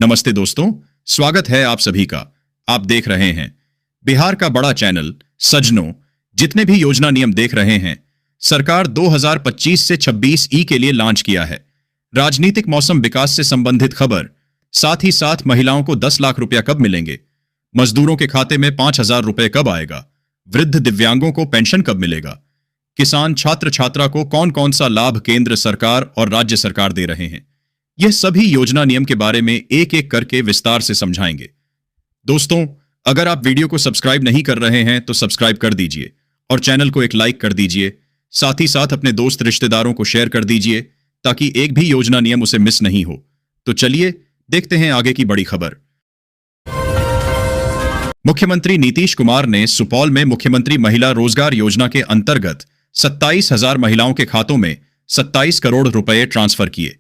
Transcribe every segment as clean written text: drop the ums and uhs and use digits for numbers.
नमस्ते दोस्तों, स्वागत है आप सभी का। आप देख रहे हैं बिहार का बड़ा चैनल सजनों। जितने भी योजना नियम देख रहे हैं, सरकार 2025 से 26 के लिए लॉन्च किया है। राजनीतिक मौसम विकास से संबंधित खबर, साथ ही साथ महिलाओं को 10 लाख रुपया कब मिलेंगे, मजदूरों के खाते में 5,000 रुपए कब आएगा, वृद्ध दिव्यांगों को पेंशन कब मिलेगा, किसान छात्र छात्रा को कौन कौन सा लाभ केंद्र सरकार और राज्य सरकार दे रहे हैं, यह सभी योजना नियम के बारे में एक एक करके विस्तार से समझाएंगे। दोस्तों, अगर आप वीडियो को सब्सक्राइब नहीं कर रहे हैं तो सब्सक्राइब कर दीजिए और चैनल को एक लाइक कर दीजिए। साथ ही साथ अपने दोस्त रिश्तेदारों को शेयर कर दीजिए ताकि एक भी योजना नियम उसे मिस नहीं हो। तो चलिए देखते हैं आगे की बड़ी खबर। मुख्यमंत्री नीतीश कुमार ने सुपौल में मुख्यमंत्री महिला रोजगार योजना के अंतर्गत 27,000 महिलाओं के खातों में 27 करोड़ रुपए ट्रांसफर किए।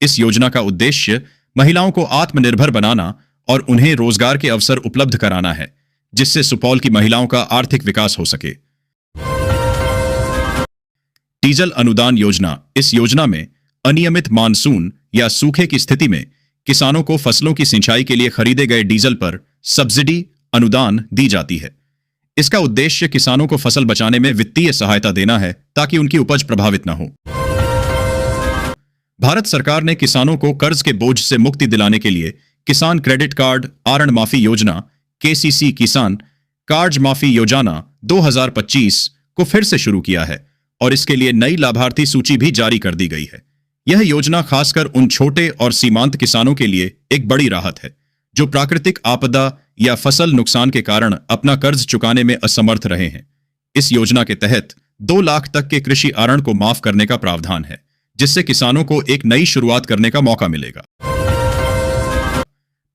इस योजना का उद्देश्य महिलाओं को आत्मनिर्भर बनाना और उन्हें रोजगार के अवसर उपलब्ध कराना है, जिससे सुपौल की महिलाओं का आर्थिक विकास हो सके। डीजल अनुदान योजना। इस योजना में अनियमित मानसून या सूखे की स्थिति में किसानों को फसलों की सिंचाई के लिए खरीदे गए डीजल पर सब्सिडी अनुदान दी जाती है। इसका उद्देश्य किसानों को फसल बचाने में वित्तीय सहायता देना है ताकि उनकी उपज प्रभावित न हो। भारत सरकार ने किसानों को कर्ज के बोझ से मुक्ति दिलाने के लिए किसान क्रेडिट कार्ड आरण माफी योजना केसीसी किसान कार्ड माफी योजना 2025 को फिर से शुरू किया है और इसके लिए नई लाभार्थी सूची भी जारी कर दी गई है। यह योजना खासकर उन छोटे और सीमांत किसानों के लिए एक बड़ी राहत है जो प्राकृतिक आपदा या फसल नुकसान के कारण अपना कर्ज चुकाने में असमर्थ रहे हैं। इस योजना के तहत 2 लाख तक के कृषि आरण को माफ करने का प्रावधान है, जिससे किसानों को एक नई शुरुआत करने का मौका मिलेगा।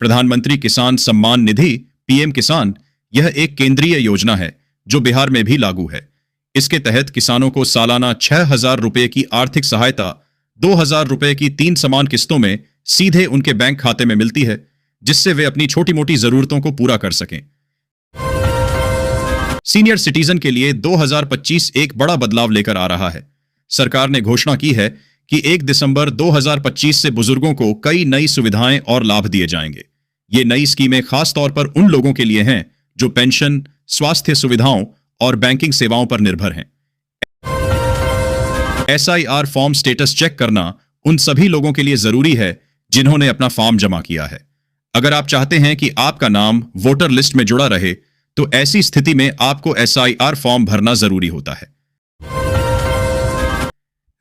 प्रधानमंत्री किसान सम्मान निधि पीएम किसान, यह एक केंद्रीय योजना है जो बिहार में भी लागू है। इसके तहत किसानों को सालाना 6,000 रुपए की आर्थिक सहायता 2,000 रुपए की 3 समान किस्तों में सीधे उनके बैंक खाते में मिलती है, जिससे वे अपनी छोटी मोटी जरूरतों को पूरा कर सकें। सीनियर सिटीजन के लिए 2025 एक बड़ा बदलाव लेकर आ रहा है। सरकार ने घोषणा की है कि 1 दिसंबर 2025 से बुजुर्गों को कई नई सुविधाएं और लाभ दिए जाएंगे। ये नई स्कीमें खास तौर पर उन लोगों के लिए हैं जो पेंशन, स्वास्थ्य सुविधाओं और बैंकिंग सेवाओं पर निर्भर हैं। SIR फॉर्म स्टेटस चेक करना उन सभी लोगों के लिए जरूरी है जिन्होंने अपना फॉर्म जमा किया है। अगर आप चाहते हैं कि आपका नाम वोटर लिस्ट में जुड़ा रहे, तो ऐसी स्थिति में आपको SIR फॉर्म भरना जरूरी होता है।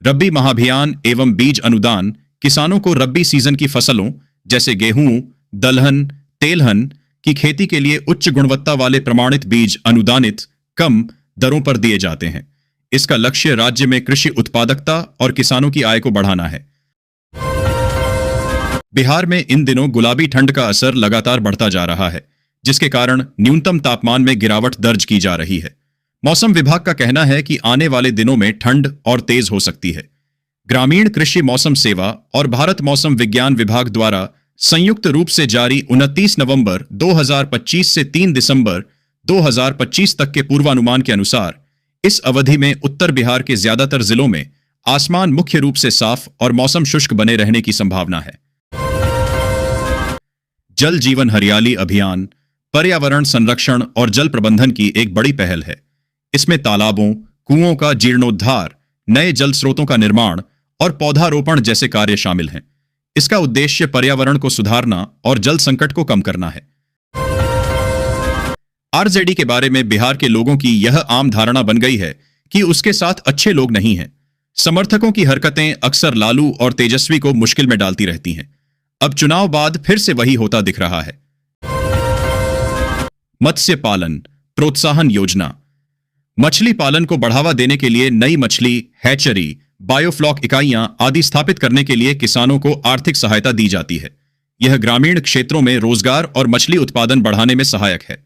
रब्बी महाभियान एवं बीज अनुदान किसानों को रब्बी सीजन की फसलों जैसे गेहूं, दलहन, तेलहन की खेती के लिए उच्च गुणवत्ता वाले प्रमाणित बीज अनुदानित कम दरों पर दिए जाते हैं। इसका लक्ष्य राज्य में कृषि उत्पादकता और किसानों की आय को बढ़ाना है। बिहार में इन दिनों गुलाबी ठंड का असर लगातार बढ़ता जा रहा है, जिसके कारण न्यूनतम तापमान में गिरावट दर्ज की जा रही है। मौसम विभाग का कहना है कि आने वाले दिनों में ठंड और तेज हो सकती है। ग्रामीण कृषि मौसम सेवा और भारत मौसम विज्ञान विभाग द्वारा संयुक्त रूप से जारी 29 नवंबर 2025 से 3 दिसंबर 2025 तक के पूर्वानुमान के अनुसार इस अवधि में उत्तर बिहार के ज्यादातर जिलों में आसमान मुख्य रूप से साफ और मौसम शुष्क बने रहने की संभावना है। जल जीवन हरियाली अभियान पर्यावरण संरक्षण और जल प्रबंधन की एक बड़ी पहल है। इसमें तालाबों, कुओं का जीर्णोद्धार, नए जल स्रोतों का निर्माण और पौधारोपण जैसे कार्य शामिल हैं। इसका उद्देश्य पर्यावरण को सुधारना और जल संकट को कम करना है। आरजेडी के बारे में बिहार के लोगों की यह आम धारणा बन गई है कि उसके साथ अच्छे लोग नहीं हैं। समर्थकों की हरकतें अक्सर लालू और तेजस्वी को मुश्किल में डालती रहती हैं। अब चुनाव बाद फिर से वही होता दिख रहा है। मत्स्य पालन प्रोत्साहन योजना। मछली पालन को बढ़ावा देने के लिए नई मछली, हैचरी, बायोफ्लॉक इकाइयां आदि स्थापित करने के लिए किसानों को आर्थिक सहायता दी जाती है। यह ग्रामीण क्षेत्रों में रोजगार और मछली उत्पादन बढ़ाने में सहायक है।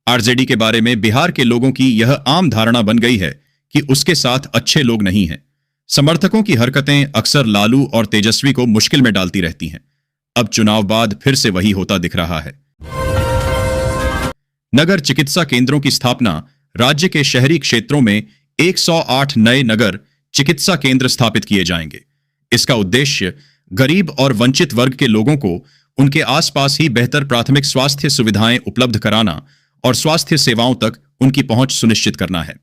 आरजेडी के बारे में बिहार के लोगों की यह आम धारणा बन गई है कि उसके साथ अच्छे लोग नहीं हैं। समर्थकों की हरकतें अक्सर लालू और तेजस्वी को मुश्किल में डालती रहती हैं। अब चुनाव बाद फिर से वही होता दिख रहा है। नगर चिकित्सा केंद्रों की स्थापना। राज्य के शहरी क्षेत्रों में 108 नए नगर चिकित्सा केंद्र स्थापित किए जाएंगे। इसका उद्देश्य गरीब और वंचित वर्ग के लोगों को उनके आसपास ही बेहतर प्राथमिक स्वास्थ्य सुविधाएं उपलब्ध कराना और स्वास्थ्य सेवाओं तक उनकी पहुंच सुनिश्चित करना है।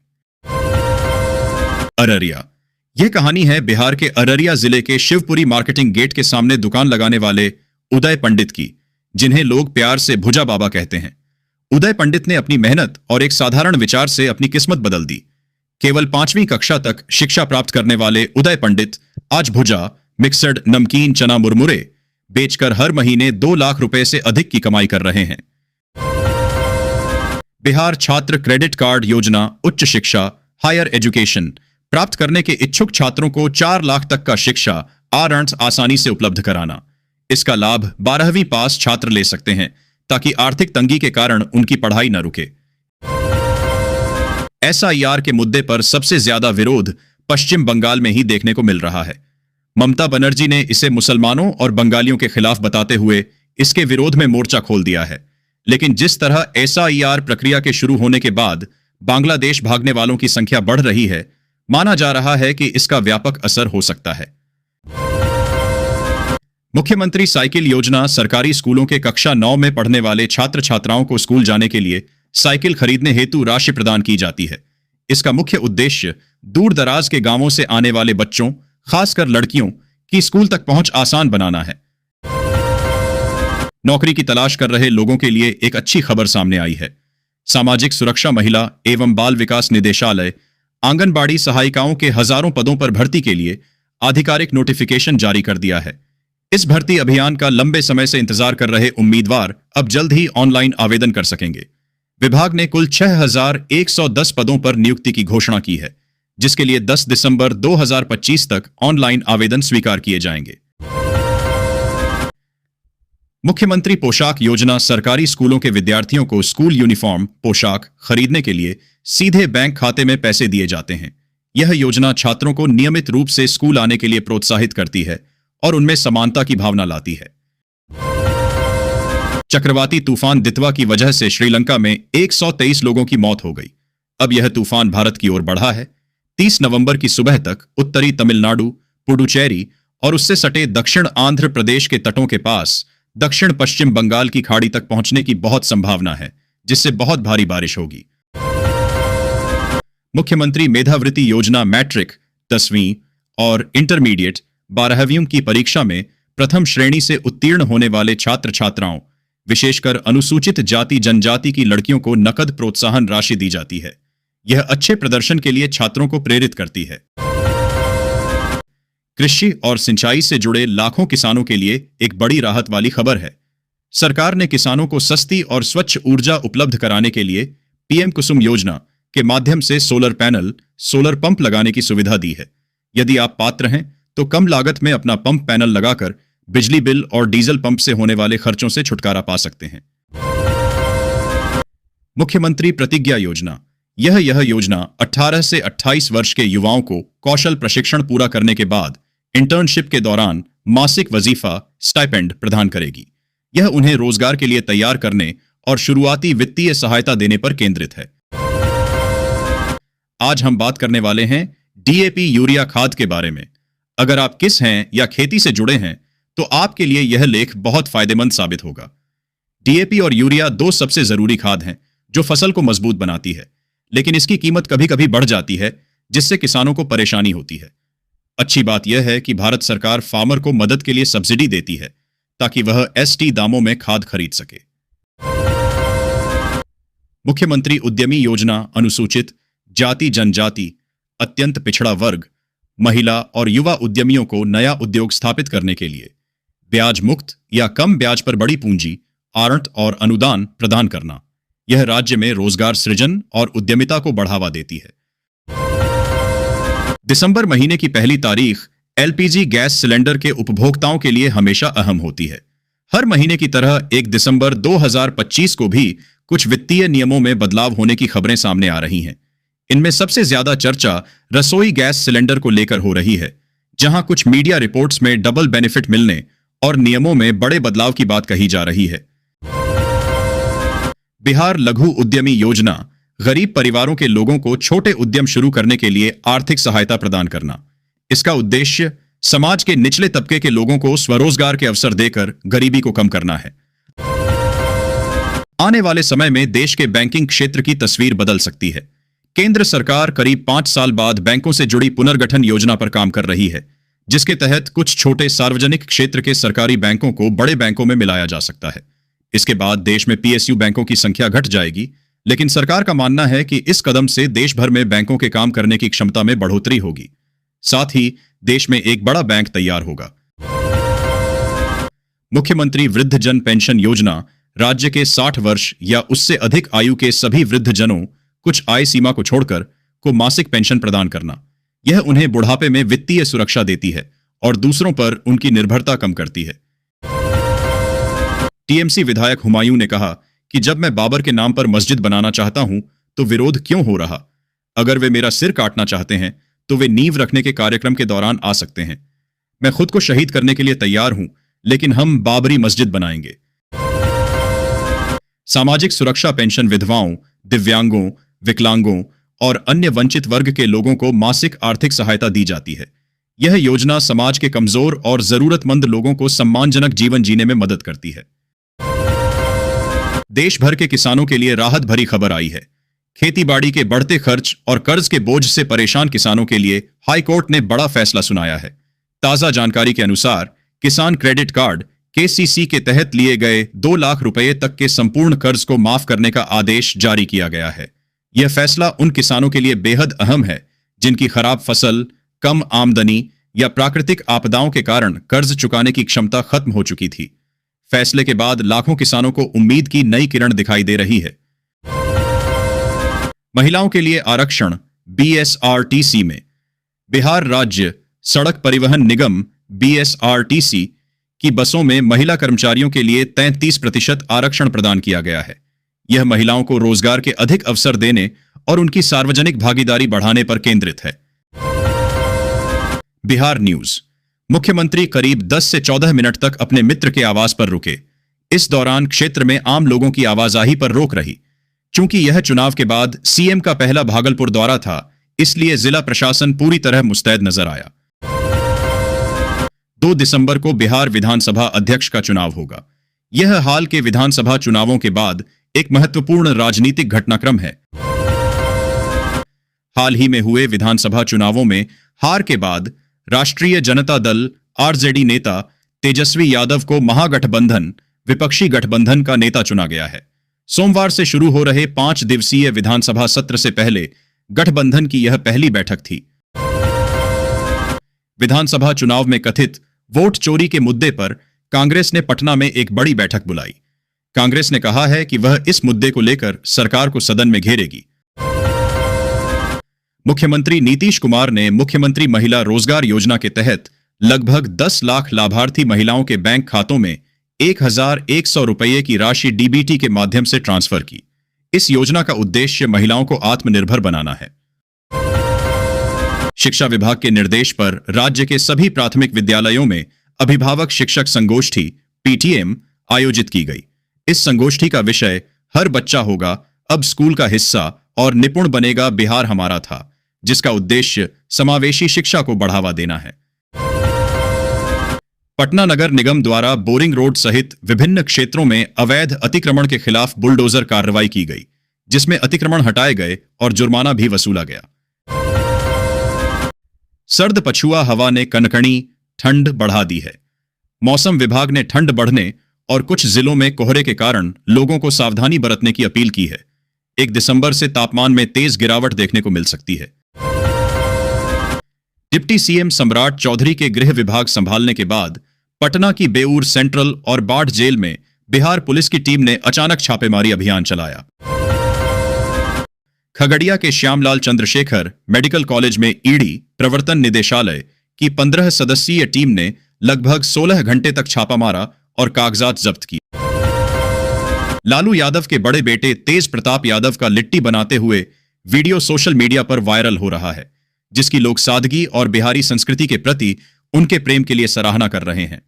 अररिया। यह कहानी है बिहार के अररिया जिले के शिवपुरी मार्केटिंग गेट के सामने दुकान लगाने वाले उदय पंडित की, जिन्हें लोग प्यार से भुजा बाबा कहते हैं। उदय पंडित ने अपनी मेहनत और एक साधारण विचार से अपनी किस्मत बदल दी। केवल 5वीं कक्षा तक शिक्षा प्राप्त करने वाले उदय पंडित आज भुजा, मिक्सड नमकीन चना मुरमुरे बेचकर हर महीने 2 लाख रुपए से अधिक की कमाई कर रहे हैं। बिहार छात्र क्रेडिट कार्ड योजना उच्च शिक्षा हायर एजुकेशन प्राप्त करने के इच्छुक छात्रों को 4 लाख तक का शिक्षा आरंट आसानी से उपलब्ध कराना। इसका लाभ 12वीं पास छात्र ले सकते हैं ताकि आर्थिक तंगी के कारण उनकी पढ़ाई न रुके। SIR के मुद्दे पर सबसे ज्यादा विरोध पश्चिम बंगाल में ही देखने को मिल रहा है। ममता बनर्जी ने इसे मुसलमानों और बंगालियों के खिलाफ बताते हुए इसके विरोध में मोर्चा खोल दिया है। लेकिन जिस तरह SIR प्रक्रिया के शुरू होने के बाद बांग्लादेश भागने वालों की संख्या बढ़ रही है, माना जा रहा है कि इसका व्यापक असर हो सकता है। मुख्यमंत्री साइकिल योजना सरकारी स्कूलों के कक्षा 9 में पढ़ने वाले छात्र छात्राओं को स्कूल जाने के लिए साइकिल खरीदने हेतु राशि प्रदान की जाती है। इसका मुख्य उद्देश्य दूर दराज के गांवों से आने वाले बच्चों, खासकर लड़कियों की स्कूल तक पहुंच आसान बनाना है। नौकरी की तलाश कर रहे लोगों के लिए एक अच्छी खबर सामने आई है। सामाजिक सुरक्षा महिला एवं बाल विकास निदेशालय आंगनबाड़ी सहायिकाओं के हजारों पदों पर भर्ती के लिए आधिकारिक नोटिफिकेशन जारी कर दिया है। इस भर्ती अभियान का लंबे समय से इंतजार कर रहे उम्मीदवार अब जल्द ही ऑनलाइन आवेदन कर सकेंगे। विभाग ने कुल 6110 पदों पर नियुक्ति की घोषणा की है, जिसके लिए 10 दिसंबर 2025 तक ऑनलाइन आवेदन स्वीकार किए जाएंगे। मुख्यमंत्री पोशाक योजना सरकारी स्कूलों के विद्यार्थियों को स्कूल यूनिफॉर्म पोशाक खरीदने के लिए सीधे बैंक खाते में पैसे दिए जाते हैं। यह योजना छात्रों को नियमित रूप से स्कूल आने के लिए प्रोत्साहित करती है और उनमें समानता की भावना लाती है। चक्रवाती तूफान दितवा की वजह से श्रीलंका में 123 लोगों की मौत हो गई। अब यह तूफान भारत की ओर बढ़ा है। 30 नवंबर की सुबह तक उत्तरी तमिलनाडु, पुडुचेरी और उससे सटे दक्षिण आंध्र प्रदेश के तटों के पास दक्षिण पश्चिम बंगाल की खाड़ी तक पहुंचने की बहुत संभावना है, जिससे बहुत भारी बारिश होगी। मुख्यमंत्री मेधावृत्ति योजना मैट्रिक 10वीं और इंटरमीडिएट 12वीं की परीक्षा में प्रथम श्रेणी से उत्तीर्ण होने वाले छात्र छात्राओं, विशेषकर अनुसूचित जाति जनजाति की लड़कियों को नकद प्रोत्साहन राशि दी जाती है। यह अच्छे प्रदर्शन के लिए छात्रों को प्रेरित करती है। कृषि और सिंचाई से जुड़े लाखों किसानों के लिए एक बड़ी राहत वाली खबर है। सरकार ने किसानों को सस्ती और स्वच्छ ऊर्जा उपलब्ध कराने के लिए PM कुसुम योजना के माध्यम से सोलर पैनल, सोलर पंप लगाने की सुविधा दी है। यदि आप पात्र हैं तो कम लागत में अपना पंप पैनल लगाकर बिजली बिल और डीजल पंप से होने वाले खर्चों से छुटकारा पा सकते हैं। मुख्यमंत्री प्रतिज्ञा योजना। यह योजना 18 से 28 वर्ष के युवाओं को कौशल प्रशिक्षण पूरा करने के बाद इंटर्नशिप के दौरान मासिक वजीफा स्टाइपेंड प्रदान करेगी। यह उन्हें रोजगार के लिए तैयार करने और शुरुआती वित्तीय सहायता देने पर केंद्रित है। आज हम बात करने वाले हैं DAP यूरिया खाद के बारे में। अगर आप किस हैं या खेती से जुड़े हैं तो आपके लिए यह लेख बहुत फायदेमंद साबित होगा। DAP और यूरिया 2 सबसे जरूरी खाद हैं जो फसल को मजबूत बनाती है, लेकिन इसकी कीमत कभी कभी बढ़ जाती है, जिससे किसानों को परेशानी होती है। अच्छी बात यह है कि भारत सरकार फार्मर को मदद के लिए सब्सिडी देती है ताकि वह ST दामों में खाद खरीद सके। मुख्यमंत्री उद्यमी योजना अनुसूचित जाति जनजाति, अत्यंत पिछड़ा वर्ग, महिला और युवा उद्यमियों को नया उद्योग स्थापित करने के लिए ब्याज मुक्त या कम ब्याज पर बड़ी पूंजी, आरंट और अनुदान प्रदान करना। यह राज्य में रोजगार सृजन और उद्यमिता को बढ़ावा देती है। दिसंबर महीने की पहली तारीख LPG गैस सिलेंडर के उपभोक्ताओं के लिए हमेशा अहम होती है। हर महीने की तरह 1 दिसंबर 2025 को भी कुछ वित्तीय नियमों में बदलाव होने की खबरें सामने आ रही हैं। इनमें सबसे ज्यादा चर्चा रसोई गैस सिलेंडर को लेकर हो रही है, जहां कुछ मीडिया रिपोर्ट्स में डबल बेनिफिट मिलने और नियमों में बड़े बदलाव की बात कही जा रही है। बिहार लघु उद्यमी योजना गरीब परिवारों के लोगों को छोटे उद्यम शुरू करने के लिए आर्थिक सहायता प्रदान करना। इसका उद्देश्य समाज के निचले तबके के लोगों को स्वरोजगार के अवसर देकर गरीबी को कम करना है। आने वाले समय में देश के बैंकिंग क्षेत्र की तस्वीर बदल सकती है। केंद्र सरकार करीब 5 साल बाद बैंकों से जुड़ी पुनर्गठन योजना पर काम कर रही है, जिसके तहत कुछ छोटे सार्वजनिक क्षेत्र के सरकारी बैंकों को बड़े बैंकों में मिलाया जा सकता है। इसके बाद देश में पीएसयू बैंकों की संख्या घट जाएगी, लेकिन सरकार का मानना है कि इस कदम से देश भर में बैंकों के काम करने की क्षमता में बढ़ोतरी होगी। साथ ही देश में एक बड़ा बैंक तैयार होगा। मुख्यमंत्री वृद्धजन पेंशन योजना राज्य के 60 वर्ष या उससे अधिक आयु के सभी वृद्धजनों, कुछ आय सीमा को छोड़कर, को मासिक पेंशन प्रदान करना। यह उन्हें बुढ़ापे में वित्तीय सुरक्षा देती है और दूसरों पर उनकी निर्भरता कम करती है। टीएमसी विधायक हुमायूं ने कहा कि जब मैं बाबर के नाम पर मस्जिद बनाना चाहता हूं तो विरोध क्यों हो रहा? अगर वे मेरा सिर काटना चाहते हैं तो वे नींव रखने के कार्यक्रम के दौरान आ सकते हैं। मैं खुद को शहीद करने के लिए तैयार हूं, लेकिन हम बाबरी मस्जिद बनाएंगे। सामाजिक सुरक्षा पेंशन विधवाओं, दिव्यांगों, विकलांगों और अन्य वंचित वर्ग के लोगों को मासिक आर्थिक सहायता दी जाती है। यह योजना समाज के कमजोर और जरूरतमंद लोगों को सम्मानजनक जीवन जीने में मदद करती है। देश भर के किसानों के लिए राहत भरी खबर आई है। खेतीबाड़ी के बढ़ते खर्च और कर्ज के बोझ से परेशान किसानों के लिए हाई कोर्ट ने बड़ा फैसला सुनाया है। ताजा जानकारी के अनुसार किसान क्रेडिट कार्ड केसीसी के तहत लिए गए 2 लाख रुपए तक के संपूर्ण कर्ज को माफ करने का आदेश जारी किया गया है। यह फैसला उन किसानों के लिए बेहद अहम है जिनकी खराब फसल, कम आमदनी या प्राकृतिक आपदाओं के कारण कर्ज चुकाने की क्षमता खत्म हो चुकी थी। फैसले के बाद लाखों किसानों को उम्मीद की नई किरण दिखाई दे रही है। महिलाओं के लिए आरक्षण बीएसआरटीसी में बिहार राज्य सड़क परिवहन निगम बीएसआरटीसी की बसों में महिला कर्मचारियों के लिए 33% आरक्षण प्रदान किया गया है। यह महिलाओं को रोजगार के अधिक अवसर देने और उनकी सार्वजनिक भागीदारी बढ़ाने पर केंद्रित है। बिहार न्यूज। मुख्यमंत्री करीब 10 से 14 मिनट तक अपने मित्र के आवास पर रुके। इस दौरान क्षेत्र में आम लोगों की आवाजाही पर रोक रही। चूंकि यह चुनाव के बाद सीएम का पहला भागलपुर दौरा था, इसलिए जिला प्रशासन पूरी तरह मुस्तैद नजर आया। 2 दिसंबर को बिहार विधानसभा अध्यक्ष का चुनाव होगा। यह हाल के विधानसभा चुनावों के बाद एक महत्वपूर्ण राजनीतिक घटनाक्रम है। हाल ही में हुए विधानसभा चुनावों में हार के बाद राष्ट्रीय जनता दल आरजेडी नेता तेजस्वी यादव को महागठबंधन विपक्षी गठबंधन का नेता चुना गया है। सोमवार से शुरू हो रहे 5 दिवसीय विधानसभा सत्र से पहले गठबंधन की यह पहली बैठक थी। विधानसभा चुनाव में कथित वोट चोरी के मुद्दे पर कांग्रेस ने पटना में एक बड़ी बैठक बुलाई। कांग्रेस ने कहा है कि वह इस मुद्दे को लेकर सरकार को सदन में घेरेगी। मुख्यमंत्री नीतीश कुमार ने मुख्यमंत्री महिला रोजगार योजना के तहत लगभग 10 लाख लाभार्थी महिलाओं के बैंक खातों में 1100 रुपये की राशि डीबीटी के माध्यम से ट्रांसफर की। इस योजना का उद्देश्य महिलाओं को आत्मनिर्भर बनाना है। शिक्षा विभाग के निर्देश पर राज्य के सभी प्राथमिक विद्यालयों में अभिभावक शिक्षक संगोष्ठी पीटीएम आयोजित की गई। इस संगोष्ठी का विषय हर बच्चा होगा अब स्कूल का हिस्सा और निपुण बनेगा बिहार हमारा था, जिसका उद्देश्य समावेशी शिक्षा को बढ़ावा देना है। पटना नगर निगम द्वारा बोरिंग रोड सहित विभिन्न क्षेत्रों में अवैध अतिक्रमण के खिलाफ बुलडोजर कार्रवाई की गई, जिसमें अतिक्रमण हटाए गए और जुर्माना भी वसूला गया। सर्द पछुआ हवा ने कनकनी ठंड बढ़ा दी है। मौसम विभाग ने ठंड बढ़ने और कुछ जिलों में कोहरे के कारण लोगों को सावधानी बरतने की अपील की है। 1 दिसंबर से तापमान में तेज गिरावट देखने को मिल सकती है। डिप्टी सीएम सम्राट चौधरी के गृह विभाग संभालने के बाद पटना की बेऊर सेंट्रल और बाढ़ जेल में बिहार पुलिस की टीम ने अचानक छापेमारी अभियान चलाया। खगड़िया के श्यामलाल चंद्रशेखर मेडिकल कॉलेज में ईडी प्रवर्तन निदेशालय की 15 सदस्यीय टीम ने लगभग 16 घंटे तक छापा मारा और कागजात जब्त किए। लालू यादव के बड़े बेटे तेज प्रताप यादव का लिट्टी बनाते हुए वीडियो सोशल मीडिया पर वायरल हो रहा है, जिसकी लोग सादगी और बिहारी संस्कृति के प्रति उनके प्रेम के लिए सराहना कर रहे हैं।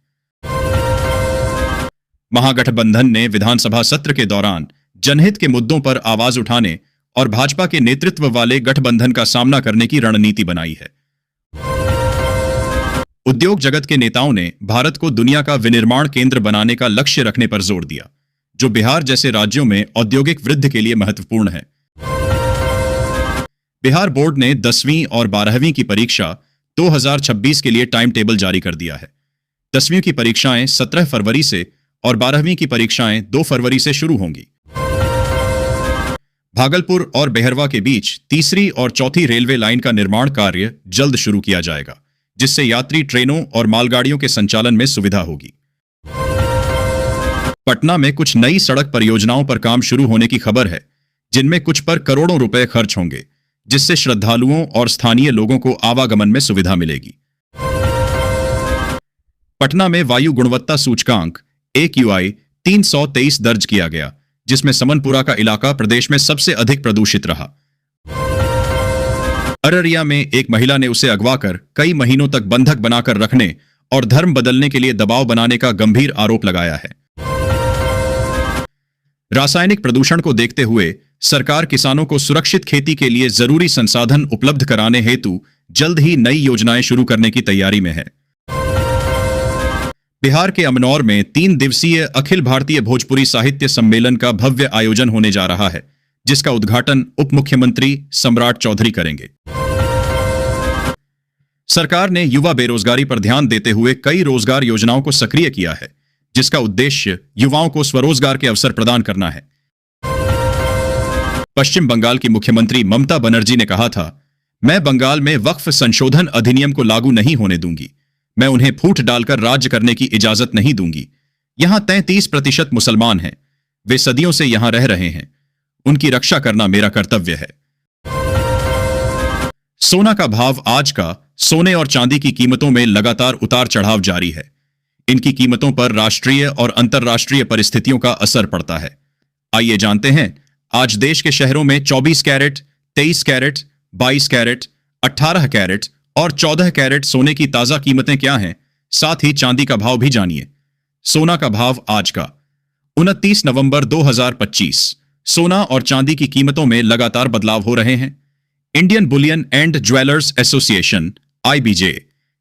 महागठबंधन ने विधानसभा सत्र के दौरान जनहित के मुद्दों पर आवाज उठाने और भाजपा के नेतृत्व वाले गठबंधन का सामना करने की रणनीति बनाई है। उद्योग जगत के नेताओं ने भारत को दुनिया का विनिर्माण केंद्र बनाने का लक्ष्य रखने पर जोर दिया, जो बिहार जैसे राज्यों में औद्योगिक वृद्धि के लिए महत्वपूर्ण है। बिहार बोर्ड ने 10वीं और 12वीं की परीक्षा 2026 के लिए टाइम टेबल जारी कर दिया है। 10वीं की परीक्षाएं 17 फरवरी से और 12वीं की परीक्षाएं 2 फरवरी से शुरू होंगी। भागलपुर और बेहरवा के बीच तीसरी और चौथी रेलवे लाइन का निर्माण कार्य जल्द शुरू किया जाएगा, जिससे यात्री ट्रेनों और मालगाड़ियों के संचालन में सुविधा होगी। पटना में कुछ नई सड़क परियोजनाओं पर काम शुरू होने की खबर है, जिनमें कुछ पर करोड़ों रुपए खर्च होंगे, जिससे श्रद्धालुओं और स्थानीय लोगों को आवागमन में सुविधा मिलेगी। पटना में वायु गुणवत्ता सूचकांक AQI 323 दर्ज किया गया, जिसमें समनपुरा का इलाका प्रदेश में सबसे अधिक प्रदूषित रहा। अररिया में एक महिला ने उसे अगवा कर कई महीनों तक बंधक बनाकर रखने और धर्म बदलने के लिए दबाव बनाने का गंभीर आरोप लगाया है। रासायनिक प्रदूषण को देखते हुए सरकार किसानों को सुरक्षित खेती के लिए जरूरी संसाधन उपलब्ध कराने हेतु जल्द ही नई योजनाएं शुरू करने की तैयारी में है। बिहार के अमनौर में 3 दिवसीय अखिल भारतीय भोजपुरी साहित्य सम्मेलन का भव्य आयोजन होने जा रहा है, जिसका उद्घाटन उप मुख्यमंत्री सम्राट चौधरी करेंगे। सरकार ने युवा बेरोजगारी पर ध्यान देते हुए कई रोजगार योजनाओं को सक्रिय किया है, जिसका उद्देश्य युवाओं को स्वरोजगार के अवसर प्रदान करना है। पश्चिम बंगाल की मुख्यमंत्री ममता बनर्जी ने कहा था, मैं बंगाल में वक्फ संशोधन अधिनियम को लागू नहीं होने दूंगी। मैं उन्हें फूट डालकर राज्य करने की इजाजत नहीं दूंगी। यहां 33% मुसलमान हैं। वे सदियों से यहां रह रहे हैं। उनकी रक्षा करना मेरा कर्तव्य है। सोना का भाव आज का सोने और चांदी की कीमतों में लगातार उतार चढ़ाव जारी है। इनकी कीमतों पर राष्ट्रीय और अंतर्राष्ट्रीय परिस्थितियों का असर पड़ता है। आइए जानते हैं आज देश के शहरों में 24 कैरेट, 23 कैरेट, 22 कैरेट, 18 कैरेट और 14 कैरेट सोने की ताजा कीमतें क्या हैं। साथ ही चांदी का भाव भी जानिए। सोना का भाव आज का 29 नवंबर 2025। सोना और चांदी की कीमतों में लगातार बदलाव हो रहे हैं। Indian Boolean and jewellers association IBJ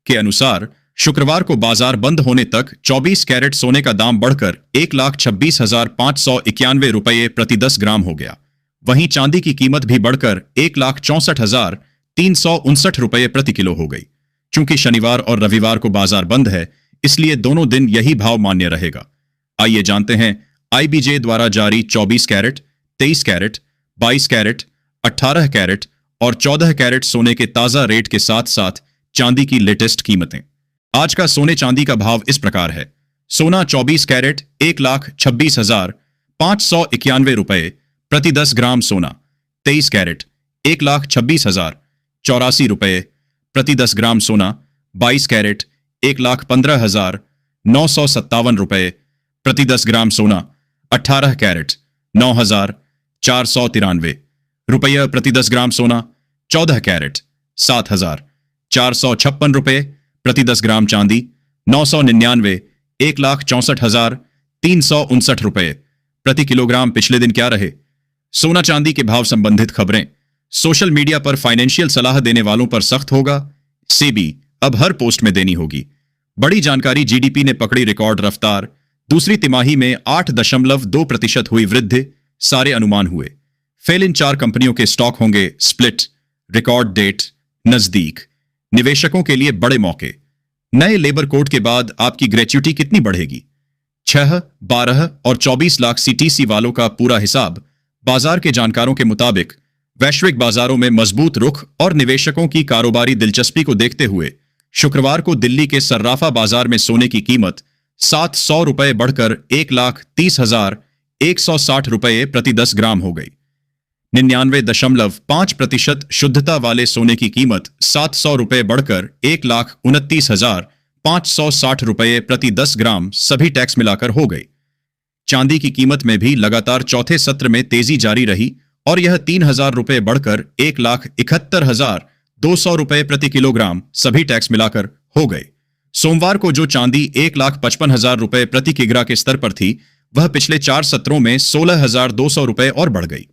के अनुसार शुक्रवार को बाजार बंद होने तक 24 कैरेट सोने का दाम बढ़कर 1,26,591 रुपये प्रति 10 ग्राम हो गया। वहीं चांदी की कीमत भी बढ़कर 1,64,359 रुपये प्रति किलो हो गई। चूंकि शनिवार और रविवार को बाजार बंद है, इसलिए दोनों दिन यही भाव मान्य रहेगा। आइए जानते हैं IBJ द्वारा जारी 24 कैरेट, 23 कैरेट, 22 कैरेट, 18 कैरेट और 14 कैरेट सोने के ताजा रेट के साथ साथ चांदी की लेटेस्ट कीमतें। आज का सोने चांदी का भाव इस प्रकार है। सोना 24 कैरेट 1,26,591 रुपये प्रति 10 ग्राम सोना। 23 कैरेट 1,26,084 रुपये प्रति 10 ग्राम सोना। 22 कैरेट 1,15,957 रुपये प्रति 10 ग्राम सोना। 18 कैरेट 9,493 रुपये प्रति 10 ग्राम सोना। 14 कैरेट 7,456 रुपये प्रति 10 ग्राम चांदी। 999 1,64,359 रुपये प्रति किलोग्राम। पिछले दिन क्या रहे? सोना चांदी के भाव संबंधित खबरें। सोशल मीडिया पर फाइनेंशियल सलाह देने वालों पर सख्त होगा। सेबी अब हर पोस्ट में देनी होगी। बड़ी जानकारी। GDP ने पकड़ी रिकॉर्ड रफ्तार। दूसरी तिमाही में 8.2% हुई वृद्धि। सारे अनुमान हुए फेल। इन 4 कंपनियों के स्टॉक होंगे स्प्लिट। रिकॉर्ड डेट नजदीक। निवेशकों के लिए बड़े मौके। नए लेबर कोड के बाद आपकी ग्रेच्युटी कितनी बढ़ेगी? 6, 12 और 24 लाख CTC वालों का पूरा हिसाब। बाजार के जानकारों के मुताबिक वैश्विक बाजारों में मजबूत रुख और निवेशकों की कारोबारी दिलचस्पी को देखते हुए शुक्रवार को दिल्ली के सर्राफा बाजार में सोने की कीमत 700 रुपये बढ़कर 1,30,160 रुपये प्रति 10 ग्राम हो गई। 99.5% शुद्धता वाले सोने की कीमत 700 रुपये बढ़कर 1,29,560 रुपये प्रति 10 ग्राम सभी टैक्स मिलाकर हो गई। चांदी की कीमत में भी लगातार चौथे सत्र में तेजी जारी रही और यह 3,000 रुपये बढ़कर 1,71,200 रुपये प्रति किलोग्राम सभी टैक्स मिलाकर हो गई। सोमवार को जो चांदी 1,55,000 रुपये प्रति किग्रा के स्तर पर थी, वह पिछले 4 सत्रों में 16,200 रुपये और बढ़ गई।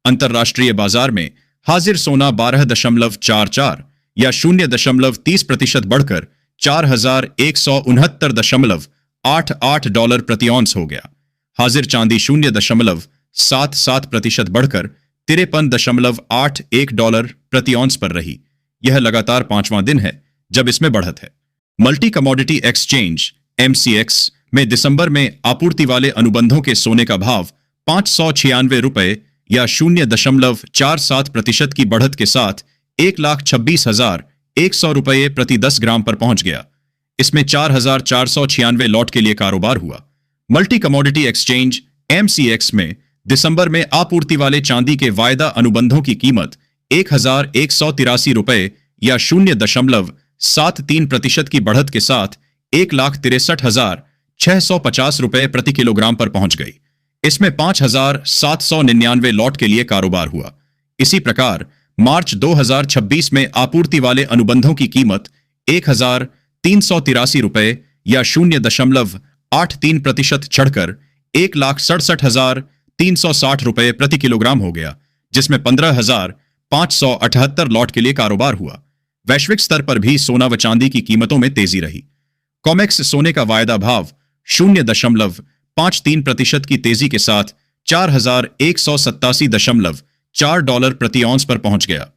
अंतर्राष्ट्रीय बाजार में हाजिर सोना 12.44 या 0.30% बढ़कर $4,169.88 प्रति औंस हो गया। हाजिर चांदी 0.77% बढ़कर $53.81 प्रति औंस पर रही। यह लगातार 5वां दिन है जब इसमें बढ़त है। मल्टी कमोडिटी एक्सचेंज MCX में दिसंबर में आपूर्ति वाले अनुबंधों के सोने का भाव 596 रुपए या 0.47% की बढ़त के साथ 1,26,100 रुपये प्रति 10 ग्राम पर पहुंच गया। इसमें 4,496 लॉट के लिए कारोबार हुआ। मल्टी कमोडिटी एक्सचेंज MCX में दिसंबर में आपूर्ति वाले चांदी के वायदा अनुबंधों की कीमत 1,183 रुपये या 0.73% की बढ़त के साथ 1,63,650 रुपये प्रति किलोग्राम पर पहुंच गई। इसमें 5,799 लॉट के लिए कारोबार हुआ। इसी प्रकार मार्च 2026 में आपूर्ति वाले अनुबंधों की कीमत 1,383 रुपये या 0.83% चढ़कर 1,67,360 रुपये प्रति किलोग्राम हो गया, जिसमें 15,578 लॉट के लिए कारोबार हुआ। वैश्विक स्तर पर भी सोना व चांदी की कीमतों में तेजी रही। कॉमेक्स सोने का वायदा भाव 0.53% की तेजी के साथ $4,187.4 प्रति औंस पर पहुंच गया।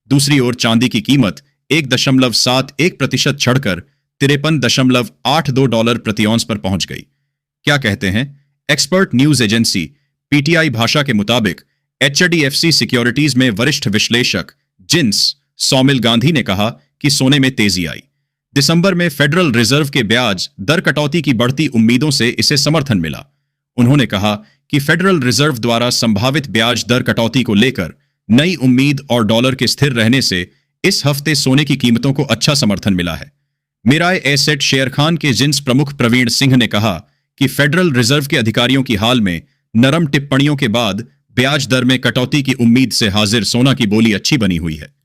दूसरी ओर चांदी की कीमत 1.71% चढ़कर $53.82 प्रति औंस पर पहुंच गई। क्या कहते हैं एक्सपर्ट न्यूज एजेंसी PTI भाषा के मुताबिक HDFC सिक्योरिटीज में वरिष्ठ विश्लेषक जिन्स सौमिल गांधी ने कहा कि सोने में तेजी आई। दिसंबर में फेडरल रिजर्व के ब्याज दर कटौती की बढ़ती उम्मीदों से इसे समर्थन मिला। उन्होंने कहा कि फेडरल रिजर्व द्वारा संभावित ब्याज दर कटौती को लेकर नई उम्मीद और डॉलर के स्थिर रहने से इस हफ्ते सोने की कीमतों को अच्छा समर्थन मिला है। मिराय एसेट शेयर खान के जिन्स प्रमुख प्रवीण सिंह ने कहा कि फेडरल रिजर्व के अधिकारियों की हाल में नरम टिप्पणियों के बाद ब्याज दर में कटौती की उम्मीद से हाजिर सोना की बोली अच्छी बनी हुई है।